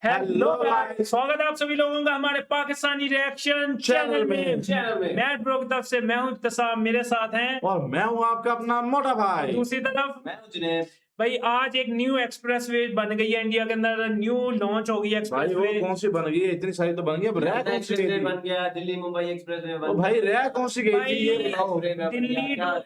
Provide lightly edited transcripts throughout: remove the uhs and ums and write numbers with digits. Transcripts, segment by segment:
Hello guys, स्वागत है आप सभी लोगों का हमारे पाकिस्तानी रिएक्शन चैनल में। मैट ब्रो की तरफ से मैं हूं इब्तिसाम, मेरे साथ हैं और मैं हूं आपका अपना मोटा भाई। दूसरी तरफ मैं हूं जुनैद। भाई आज एक न्यू एक्सप्रेसवे बन गई है इंडिया के अंदर, न्यू लॉन्च हो गई है भाई वो एक्सप्रेसवे। कौन सी बन गई है? इतनी सारी तो बन गई, अब रह कौन सी गई एक्सप्रेसवे थी? बन गया, दिल्ली मुंबई एक्सप्रेसवे ओ बन भाई रह कौन सी गई थी ये भाई, बताओ।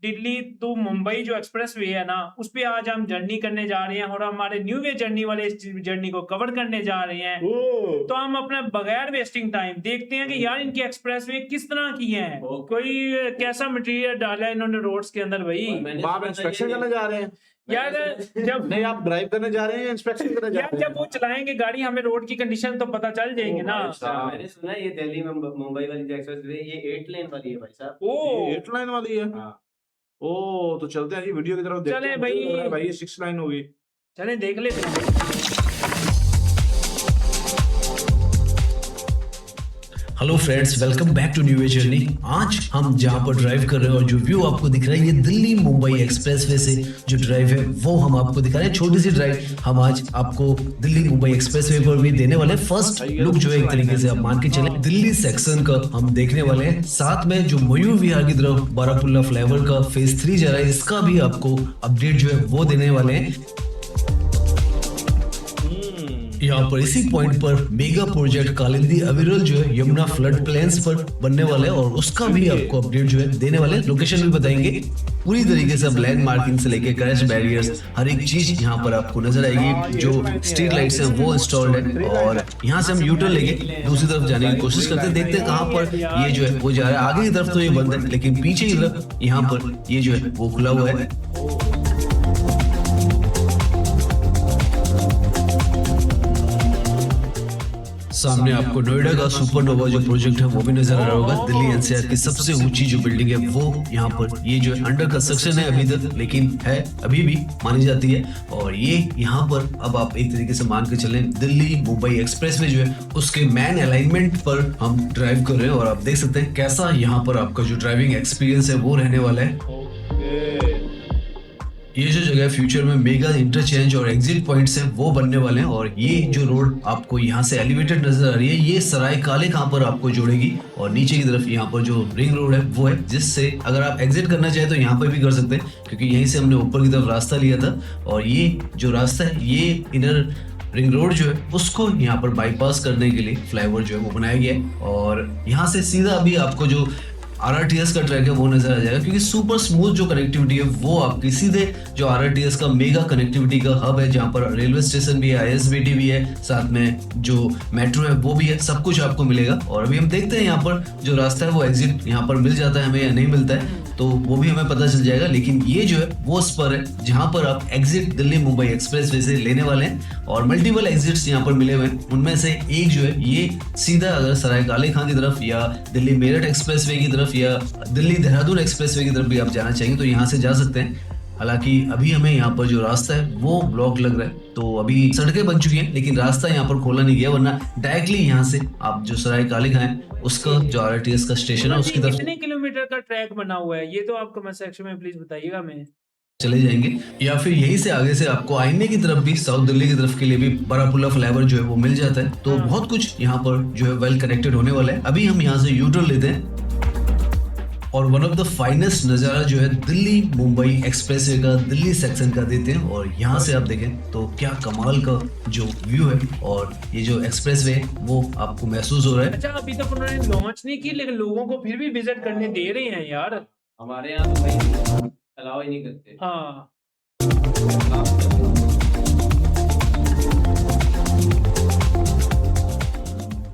दिल्ली टू मुंबई जो एक्सप्रेसवे है ना, उस पे आज हम जर्नी करने जा रहे हैं और हमारे न्यू वे जर्नी वाले इस जर्नी को कवर करने जा रहे हैं। ओ तो हम अपने बगैर वेस्टिंग टाइम देखते हैं कि यार इनकी एक्सप्रेसवे किस तरह की है, कोई कैसा मटेरियल डाला है इन्होंने रोड्स के अंदर। भाई आप इंस्पेक्शन करने जा रहे हैं यार, जब नहीं आप ड्राइव करने जा रहे हैं, इंस्पेक्शन करने जा यार रहे जब वो चलाएंगे गाड़ी, हमें रोड की कंडीशन तो पता चल जाएंगे ना। मैंने सुना ये दिल्ली में मुंबई वाली जो एक्सप्रेसवे ये 8 लेन वाली है भाई साहब। ओ हैं? 8 लाइन वाली है। हाँ। ओ तो चलते हैं जी वीडियो की तरफ, देखते चलें हैं। भाई। मुझे लग रहा है भाई ये 6 लाइन होगी। चलें देख लेते हैं। Hello friends, welcome back to new way journey. आज हम जहां पर ड्राइव कर रहे हैं और जो व्यू आपको दिख रहा है ये दिल्ली मुंबई एक्सप्रेसवे से जो ड्राइव है वो हम आपको दिखा रहे हैं। छोटी सी ड्राइव हम आज आपको दिल्ली मुंबई एक्सप्रेसवे पर भी देने वाले हैं। फर्स्ट लुक जो है एक तरीके से आप मान के चले दिल्ली सेक्शन का हम देखने वाले हैं। साथ में जो मयूर विहार की तरफ बारापुल्ला फ्लाईओवर का फेज 3 जा रहा है, इसका भी आपको अपडेट जो है वो देने वाले हैं। यहाँ पर इसी पॉइंट पर मेगा प्रोजेक्ट कालिंदी अविरल जो है यमुना फ्लड प्लेन्स पर बनने वाले हैं और उसका भी आपको अपडेट जो है देने वाले हैं। लोकेशन भी बताएंगे। पूरी तरीके से लैंड मार्किंग से लेके क्रैश बैरियर्स हर एक चीज यहाँ पर आपको नजर आएगी। जो स्ट्रीट लाइट्स हैं वो इंस्टॉल्ड है और यहाँ से हम यूटर्न लेके दूसरी तरफ जाने की कोशिश करते हैं। देखते हैं कहाँ पर ये जो है वो जा रहा है। आगे की तरफ तो ये बंद है लेकिन पीछे की तरफ यहाँ पर ये जो है वो खुला हुआ है। सामने आपको नोएडा का सुपरनोवा जो प्रोजेक्ट है वो भी नजर आ रहा होगा। दिल्ली एनसीआर की सबसे ऊंची जो बिल्डिंग है वो यहाँ पर ये जो है अंडर कंस्ट्रक्शन है अभी तक, लेकिन है अभी भी मानी जाती है। और ये यहाँ पर अब आप एक तरीके से मान के चलें दिल्ली मुंबई एक्सप्रेसवे जो है उसके मैन अलाइनमेंट पर हम ड्राइव कर रहे हैं और आप देख सकते हैं कैसा यहाँ पर आपका जो ड्राइविंग एक्सपीरियंस है वो रहने वाला है। ये जो जगह फ्यूचर में मेगा इंटरचेंज और एग्जिट पॉइंट्स हैं वो बनने वाले हैं और ये जो रोड आपको यहाँ से एलिवेटेड नजर आ रही है ये सराय काले खां पर आपको जोड़ेगी और नीचे की तरफ यहाँ पर जो रिंग रोड है वो है, जिससे अगर आप एग्जिट करना चाहे तो यहाँ पर भी कर सकते हैं क्योंकि यहीं से हमने ऊपर की तरफ रास्ता लिया था। और ये जो रास्ता है ये इनर रिंग रोड जो है उसको यहाँ पर बाईपास करने के लिए फ्लाईओवर जो है वो बनाया गया है और यहाँ से सीधा अभी आपको जो आरआरटीएस का ट्रैक है वो नजर आ जाएगा क्योंकि सुपर स्मूथ जो कनेक्टिविटी है वो आपकी सीधे जो आरआरटीएस का मेगा कनेक्टिविटी का हब है जहां पर रेलवे स्टेशन भी है, आईएसबीटी भी है, साथ में जो मेट्रो है वो भी है, सब कुछ आपको मिलेगा। और अभी हम देखते हैं यहाँ पर जो रास्ता है वो एग्जिट यहाँ पर मिल जाता है हमें या नहीं मिलता है तो वो भी हमें पता चल जाएगा। लेकिन ये जो है वो स्पर है जहां पर आप एग्जिट दिल्ली मुंबई एक्सप्रेसवे से लेने वाले हैं और मल्टीपल एग्जिट्स यहाँ पर मिले हुए हैं। उनमें से एक जो है ये सीधा अगर सराय काले खां की तरफ या दिल्ली मेरठ एक्सप्रेसवे की तरफ या दिल्ली देहरादून एक्सप्रेसवे की तरफ भी आप जाना चाहेंगे तो यहाँ से जा सकते हैं। हालांकि अभी हमें यहाँ पर जो रास्ता है वो ब्लॉक लग रहा है तो अभी सड़कें बन चुकी हैं लेकिन रास्ता यहाँ पर खोला नहीं गया, वरना डायरेक्टली यहाँ से आप जो सराय काले खां है उसका जो आरआरटीएस का स्टेशन है उसकी तरफ कितने किलोमीटर का ट्रैक बना हुआ है ये तो आप कमेंट सेक्शन में प्लीज बताइएगा हमें। चले जाएंगे या फिर यहीं से आगे से आपको आईने की तरफ भी साउथ दिल्ली की तरफ के लिए भी बारापुल्ला फ्लाईओवर जो है वो मिल जाता है। तो बहुत कुछ यहाँ पर जो है वेल कनेक्टेड होने वाला है। अभी हम यहाँ से यूटर्न लेते हैं और वन ऑफ द फाइनेस्ट नज़ारा जो है दिल्ली मुंबई एक्सप्रेसवे का दिल्ली सेक्शन का देते हैं और यहाँ से आप देखें तो क्या कमाल का जो व्यू है और ये जो एक्सप्रेसवे है वो आपको महसूस हो रहा है। अच्छा, अभी तक उन्होंने लॉन्च नहीं की लेकिन लोगों को फिर भी विजिट करने दे रहे हैं यार। हमारे यहाँ तो भाई अलाउ ही नहीं करते। हाँ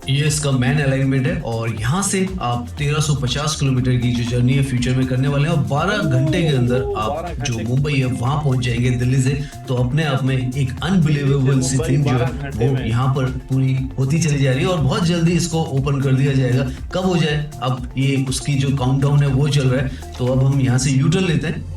ये इसका मैन अलाइनमेंट है और यहाँ से आप 1350 किलोमीटर की जो जर्नी है फ्यूचर में करने वाले हैं और 12 घंटे के अंदर आप जो मुंबई है वहां पहुंच जाएंगे दिल्ली से। तो अपने आप में एक अनबिलीवेबल सी थिंग जो है वो यहाँ पर पूरी होती चली जा रही है और बहुत जल्दी इसको ओपन कर दिया जाएगा। कब हो जाए अब ये उसकी जो काउंटडाउन है वो चल रहा है। तो अब हम यहाँ से यूटर्न लेते हैं।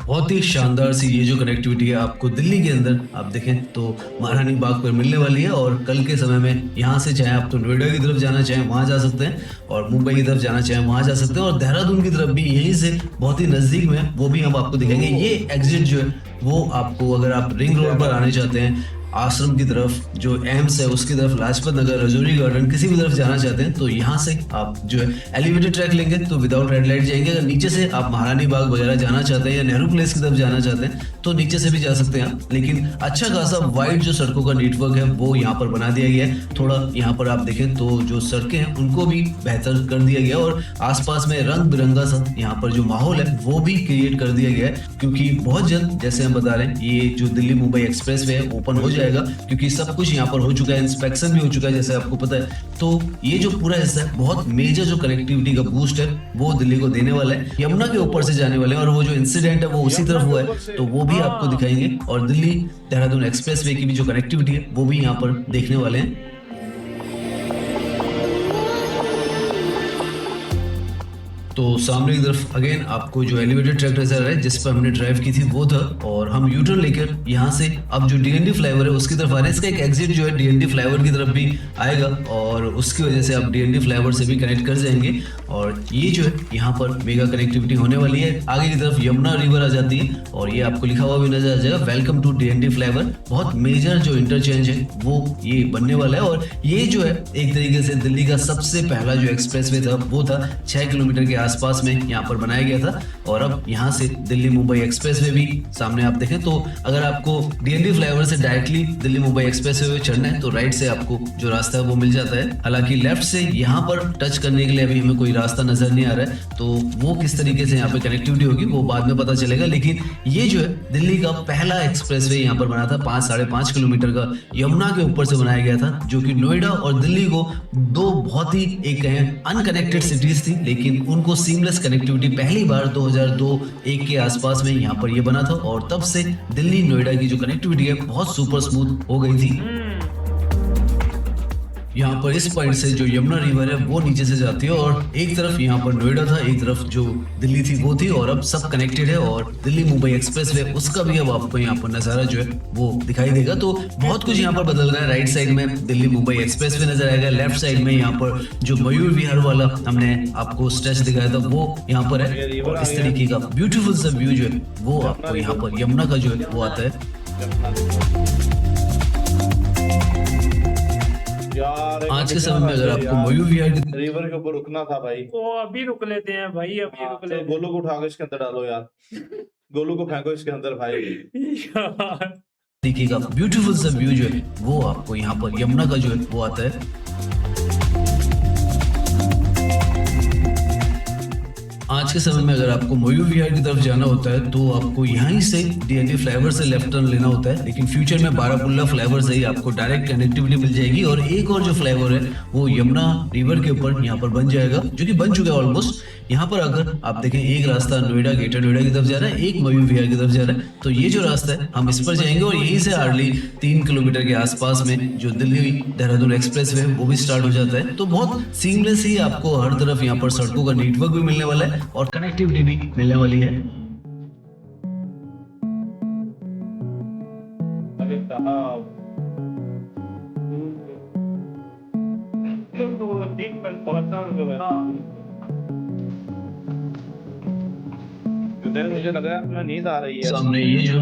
बहुत ही शानदार सी ये जो कनेक्टिविटी है आपको दिल्ली के अंदर आप देखें तो महारानी बाग पर मिलने वाली है। और कल के समय में यहाँ से चाहे आप तो नोएडा की तरफ जाना चाहें वहाँ जा सकते हैं, और मुंबई की तरफ जाना चाहें वहाँ जा सकते हैं, और देहरादून की तरफ भी यहीं से बहुत ही नजदीक में है, वो भी हम आपको दिखाएंगे। ये एग्जिट जो है वो आपको, अगर आप रिंग रोड पर आने चाहते हैं आश्रम की तरफ, जो एम्स है उसकी तरफ, लाजपत नगर, रजौरी गार्डन, किसी भी तरफ जाना चाहते हैं तो यहाँ से आप जो है एलिवेटेड ट्रैक लेंगे तो विदाउट रेड लाइट जाएंगे। अगर नीचे से आप महारानी बाग वगैरह जाना चाहते हैं या नेहरू प्लेस की तरफ जाना चाहते हैं तो नीचे से भी जा सकते हैं, लेकिन अच्छा खासा वाइड जो सड़कों का नेटवर्क है वो यहाँ पर बना दिया गया है। थोड़ा यहाँ पर आप देखें तो जो सड़कें हैं उनको भी बेहतर कर दिया गया, और आसपास में रंग बिरंगा सा यहाँ पर जो माहौल है वो भी क्रिएट कर दिया गया है, क्योंकि बहुत जल्द जैसे हम बता रहे हैं ये जो दिल्ली मुंबई एक्सप्रेस वे है ओपन हो जाएगा, क्योंकि सब कुछ यहाँ पर हो चुका है, इंस्पेक्शन भी हो चुका है जैसे आपको पता है। तो ये जो पूरा हिस्सा है बहुत मेजर जो कनेक्टिविटी का बूस्ट है वो दिल्ली को देने वाला है। यमुना के ऊपर से जाने वाले हैं, और वो जो इंसिडेंट है वो उसी तरफ हुआ है तो वो भी आपको दिखाएंगे, और दिल्ली देहरादून एक्सप्रेस वे की भी जो कनेक्टिविटी है वो भी यहाँ पर देखने वाले हैं। तो सामने की तरफ अगेन आपको जो एलिवेटेड ट्रैक नजर आ रहा है जिस पर हमने ड्राइव की थी वो था, और हम यूटर्न लेकर यहाँ से अब जो डीएनडी फ्लाईओवर है उसकी तरफ आ रहे हैं। इसका एक एग्जिट जो है डीएनडी फ्लाईओवर की तरफ भी आएगा, और उसकी वजह से आप डीएनडी फ्लाईओवर से भी कनेक्ट कर जाएंगे, और ये जो है यहाँ पर मेगा कनेक्टिविटी होने वाली है। आगे की तरफ यमुना रिवर आ जाती है, और ये आपको लिखा हुआ भी नजर आ जाएगा वेलकम टू डीएनडी फ्लाईओवर। बहुत मेजर जो इंटरचेंज है वो ये बनने वाला है, और ये जो है एक तरीके से दिल्ली का सबसे पहला जो एक्सप्रेस वे था वो था 6 किलोमीटर के आसपास में यहाँ पर बनाया गया था। और अब यहाँ से दिल्ली मुंबई एक्सप्रेस वे भी सामने आप देखें तो अगर आपको डीएनडी फ्लाईओवर से directly Delhi Mumbai express way चढ़ना है तो राइट से आपको जो रास्ता है वो मिल जाता है। हालांकि लेफ्ट से यहाँ पर टच करने के लिए अभी हमें कोई रास्ता नजर नहीं आ रहा है, तो वो किस तरीके से यहाँ पे कनेक्टिविटी होगी वो बाद में पता चलेगा। लेकिन ये जो है दिल्ली का पहला एक्सप्रेस वे यहाँ पर बना था 5-5.5 किलोमीटर का, यमुना के ऊपर से बनाया गया था, जो कि नोएडा और दिल्ली को दो बहुत ही एक कहें अनकनेक्टेड सिटीज थी, लेकिन उनको सीमलेस कनेक्टिविटी पहली बार 2002-1 के आसपास में यहाँ पर ये बना था, और तब से दिल्ली नोएडा की जो कनेक्टिविटी है बहुत सुपर स्मूथ हो गई थी। यहाँ पर इस पॉइंट से जो यमुना रिवर है वो नीचे से जाती है, और एक तरफ यहाँ पर नोएडा था, एक तरफ जो दिल्ली थी वो थी, और अब सब कनेक्टेड है। और दिल्ली मुंबई एक्सप्रेस वे उसका भी अब आपको यहाँ पर नजारा जो है वो दिखाई देगा। तो बहुत कुछ यहाँ पर बदल रहा है। राइट साइड में दिल्ली मुंबई एक्सप्रेस वे नजर आएगा, लेफ्ट साइड में यहाँ पर जो मयूर विहार वाला हमने आपको स्ट्रेच दिखाया था वो यहाँ पर है, और इस तरीके का ब्यूटीफुल सा व्यू जो है वो आपको यहाँ पर यमुना का जो है वो आता है। आज के समय में अगर आपको मयूर विहार की रिवर के ऊपर रुकना था भाई, तो अभी रुक लेते हैं भाई, अभी रुक लेते गोलू को उठा के इसके अंदर डालो यार, गोलू को फेंको इसके अंदर भाई। हैं। तरीके का ब्यूटीफुल सा व्यू जो है वो आपको यहाँ पर यमुना का जो है वो आता है। आज के समय में अगर आपको मयूर विहार की तरफ जाना होता है तो आपको यहीं से डीएनडी फ्लाईओवर से लेफ्ट टर्न लेना होता है, लेकिन फ्यूचर में बारामुल्ला फ्लाईओवर से ही आपको डायरेक्ट कनेक्टिविटी मिल जाएगी। और एक और जो फ्लाईओवर है वो यमुना रिवर के ऊपर यहाँ पर बन जाएगा, जो कि बन चुका है ऑलमोस्ट। यहाँ पर अगर आप देखें एक रास्ता नोएडा ग्रेटर नोएडा की तरफ जा रहा है, एक मयूर विहार की तरफ जा रहा है, तो ये जो रास्ता है हम इस पर जाएंगे, और यहीं से हार्डली 3 किलोमीटर के आसपास में जो दिल्ली देहरादून एक्सप्रेस वे वो भी स्टार्ट हो जाता है। तो बहुत सीमलेस ही आपको हर तरफ यहाँ पर सड़कों का नेटवर्क भी मिलने वाला है और कनेक्टिविटी भी मिलने वाली है। मुझे लग रहा है अपना नींद आ रही है। सामने ये जो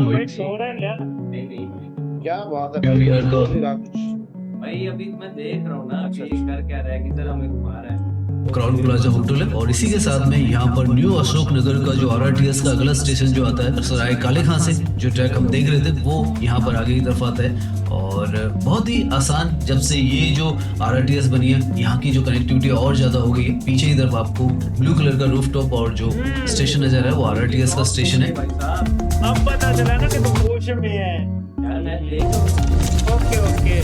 क्या बात है विहार का भाई अभी मैं देख रहा हूँ ना अभी कर क्या रहा है, किधर हमें घुमा रहा है। क्राउन प्लाजा होटल है, और इसी के साथ में यहाँ पर न्यू अशोक नगर का जो आरआरटीएस का अगला स्टेशन जो आता है सराय काले खां से जो ट्रैक हम देख रहे थे वो यहाँ पर आगे की तरफ आता है। और बहुत ही आसान, जब से ये जो आरआरटीएस बनी है यहाँ की जो कनेक्टिविटी और ज्यादा हो गई है। पीछे की तरफ आपको ब्लू कलर का रूफटॉप और जो स्टेशन नजर आ रहा है वो आरआरटीएस का स्टेशन है। भाई साहब अब पता चला ना कि तुम होश में है। यार मैं देख रहा हूँ। Okay okay.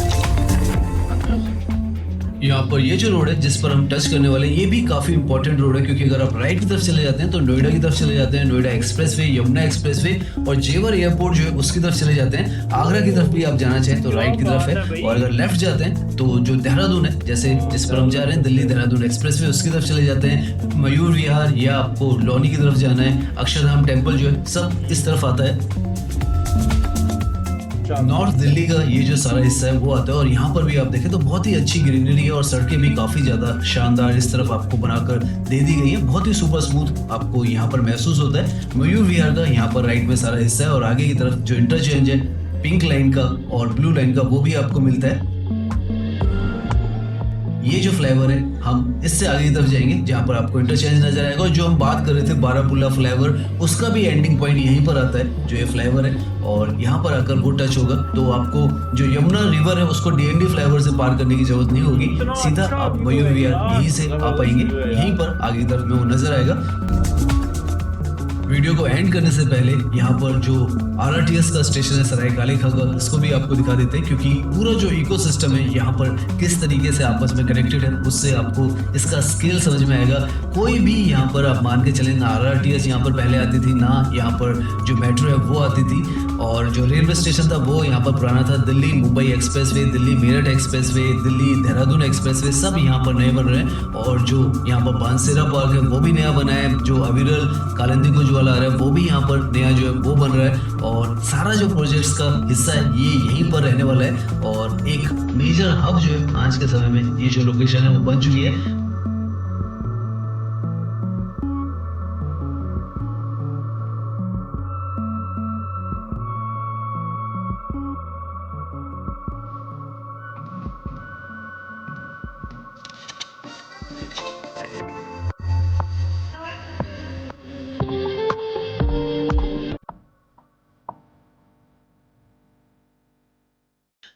यहाँ पर ये जो रोड है जिस पर हम टच करने वाले हैं ये भी काफी इंपॉर्टेंट रोड है, क्योंकि अगर आप राइट की तरफ चले जाते हैं तो नोएडा की तरफ चले जाते हैं, नोएडा एक्सप्रेसवे, यमुना एक्सप्रेसवे और जेवर एयरपोर्ट जो है उसकी तरफ चले जाते हैं। आगरा की तरफ भी आप जाना चाहें तो राइट की तरफ है, और अगर लेफ्ट जाते हैं तो जो देहरादून है, जैसे जिस पर हम जा रहे हैं दिल्ली देहरादून एक्सप्रेसवे, उसकी तरफ चले जाते हैं। मयूर विहार या आपको लौनी की तरफ जाना है, अक्षरधाम टेम्पल जो है सब इस तरफ आता है। नॉर्थ दिल्ली का ये जो सारा हिस्सा है वो आता है, और यहाँ पर भी आप देखें तो बहुत ही अच्छी ग्रीनरी है और सड़कें भी काफी ज्यादा शानदार इस तरफ आपको बनाकर दे दी गई है। बहुत ही सुपर स्मूथ आपको यहाँ पर महसूस होता है। मयूर विहार का यहाँ पर राइट में सारा हिस्सा है, और आगे की तरफ जो इंटरचेंज है पिंक लाइन का और ब्लू लाइन का वो भी आपको मिलता है। ये जो फ्लाईओवर है हम इससे आगे की तरफ जाएंगे जहाँ पर आपको इंटरचेंज नजर आएगा, और जो हम बात कर रहे थे बारापुल्ला फ्लाईओवर उसका भी एंडिंग पॉइंट यहीं पर आता है जो ये फ्लाईओवर है, और यहाँ पर आकर वो टच होगा तो आपको जो यमुना रिवर है उसको डीएनडी फ्लाईओवर से पार करने की जरूरत नहीं होगी, सीधा आप मयूर विहार यहीं से आ पाएंगे, यहीं पर आगे की तरफ में वो नजर आएगा। वीडियो को एंड करने से पहले यहाँ पर जो आरआरटीएस का स्टेशन है सराय काले खां का, इसको भी आपको दिखा देते हैं, क्योंकि पूरा जो इकोसिस्टम है यहाँ पर किस तरीके से आपस में कनेक्टेड है उससे आपको इसका स्केल समझ में आएगा। कोई भी यहाँ पर आप मान के चलें ना आरआरटीएस यहाँ पर पहले आती थी, ना यहाँ पर जो मेट्रो है वो आती थी, और जो रेलवे स्टेशन था वो यहाँ पर पुराना था। Delhi Mumbai expressway, Delhi Meerut expressway, Delhi Dehradun expressway सब यहाँ पर नए बन रहे हैं, और जो यहाँ पर बांसेरा पार्क है वो भी नया बना है, जो अविरल कालिंदी कुंज वाला आ रहा है वो भी यहाँ पर नया जो है वो बन रहा है, और सारा जो प्रोजेक्ट्स का हिस्सा है ये यहीं पर रहने वाला है, और एक मेजर हब जो है आज के समय में ये जो लोकेशन है वो बन चुकी है।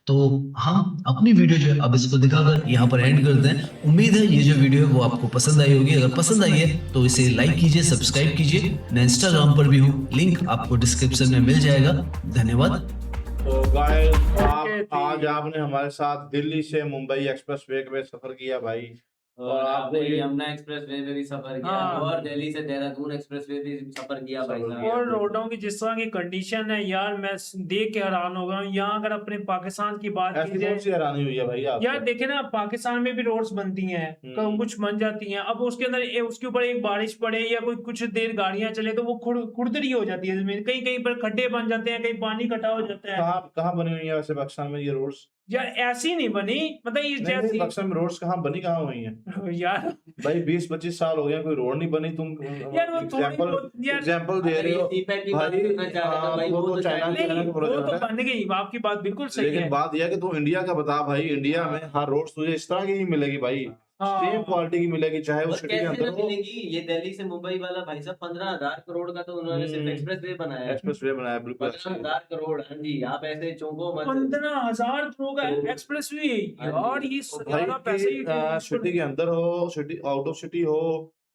तो हम अपनी वीडियो जो है अब इसको दिखाकर यहाँ पर एंड करते हैं। उम्मीद है ये जो वीडियो है वो आपको पसंद आई होगी। अगर पसंद आई है तो इसे लाइक कीजिए, सब्सक्राइब कीजिए। मैं इंस्टाग्राम पर भी हूँ, लिंक आपको डिस्क्रिप्शन में मिल जाएगा। धन्यवाद। तो गाइस आज आपने हमारे साथ दिल्ली से मुंबई एक्सप्रेसवे पे सफर किया भाई, और आपने ये- यमुना एक्सप्रेसवे पे भी सफर किया, हाँ। और दिल्ली से देहरादून एक्सप्रेसवे भी सफर किया भाई सफर साहब। किया। और रोडों की जिस तरह की कंडीशन है यार, मैं देख के हैरान हो गया हूँ। यहाँ अगर अपने पाकिस्तान की बात की ऐसी जाए कौन सी हैरानी हुई है भाई आपको? यार, देखे ना पाकिस्तान में भी रोड्स बनती हैं, कुछ बन जाती हैं, अब उसके अंदर उसके ऊपर एक बारिश पड़े या कोई कुछ देर गाड़ियां चले तो वो खुरदरी हो जाती है जमीन, कहीं कहीं पर खड्डे बन जाते हैं, कहीं पानी इकट्ठा हो जाता है। कहाँ कहाँ बनी हुई है वैसे पाकिस्तान में ये रोड्स? यार ऐसी नहीं बनी, मतलब ये नहीं, जैसी पाकिस्तान में रोड्स कहाँ बनी, कहाँ हुई हैं यार भाई? 20-25 साल हो गए कोई रोड नहीं बनी। तुम यार वो थोड़ी बहुत यार एग्जांपल दे रहे हो सीपैक की बात भाई। करना चाह रहे हो भाई, वो वो तो तो चाइना चाइना नहीं, का वो प्रोजेक्ट तो है, बन गई, आपकी बात बिल्कुल सही लेकिन है। बात यह है कि तू इंडिया का बता भाई। इंडिया में हर रोड तुझे इस तरह की ही मिलेगी भाई, हाँ। सेम क्वालिटी की मिलेगी, चाहे वो और सिटी के कैसे अंदर न हो। मिलेगी? ये दिल्ली से मुंबई वाला भाई साहब 15,000 करोड़ का तो उन्होंने सिर्फ एक्सप्रेसवे बनाया है। एक्सप्रेसवे बनाया बिल्कुल। 15,000 करोड़, हाँ जी, आप ऐसे चौंको मत। 15,000 करोड़ का एक्सप्रेस वे यार, ये भाई सारा पैसे ही सिटी के अंदर हो, सिटी आउट ऑफ सिटी हो,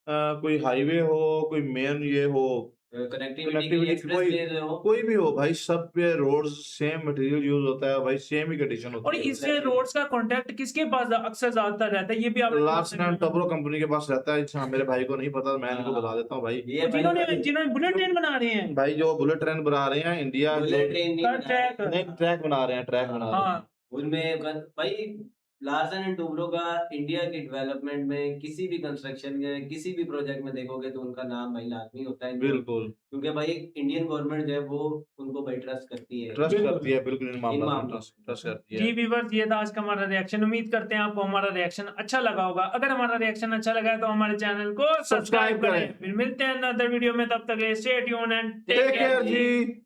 कोई हाईवे हो, कोई मेन ये हो, कनेक्टिविटी के लिए एक्सप्रेसवे हो। कोई भी हो भाई, सब पे रोड्स सेम मटेरियल यूज होता है भाई, सेम ही कंडीशन और होती है। इससे रोड्स का कांटेक्ट किसके पास अक्सर ज्यादातर रहता है, ये भी आप लार्सन एंड टोब्रो कंपनी के पास रहता है। अच्छा, मेरे भाई को नहीं पता, मैं इनको बता देता हूँ भाई। ये भाई जिन्होंने बुलेट ट्रेन बना रहे हैं, भाई जो बुलेट ट्रेन बना रहे हैं इंडिया बुलेट ट्रेन नहीं का बनाया। ट्रैक, नहीं, ट्रैक बना रहे हैं, ट्रैक बना रहे हैं। हाँ उनमें भाई लार्सन एंड टुब्रो का इंडिया की डेवलपमेंट में किसी भी कंस्ट्रक्शन में किसी भी प्रोजेक्ट में देखोगे तो उनका नाम भाई लाजमी होता है। बिल्कुल क्योंकि भाई इंडियन गवर्नमेंट जो है वो उनको भाई ट्रस्ट करती है। ट्रस्ट बिल्कुल। करती है, बिल्कुल इन मामलों में मामलों ट्रस्ट करती जी है। व्यूअर्स, ये था आज का हमारा रिएक्शन। उम्मीद करते हैं आपको हमारा रिएक्शन अच्छा लगा होगा। अगर हमारा रिएक्शन अच्छा लगा है तो हमारे चैनल को सब्सक्राइब करें। फिर मिलते हैं अनदर वीडियो में, तब तक stay tuned and take care ji.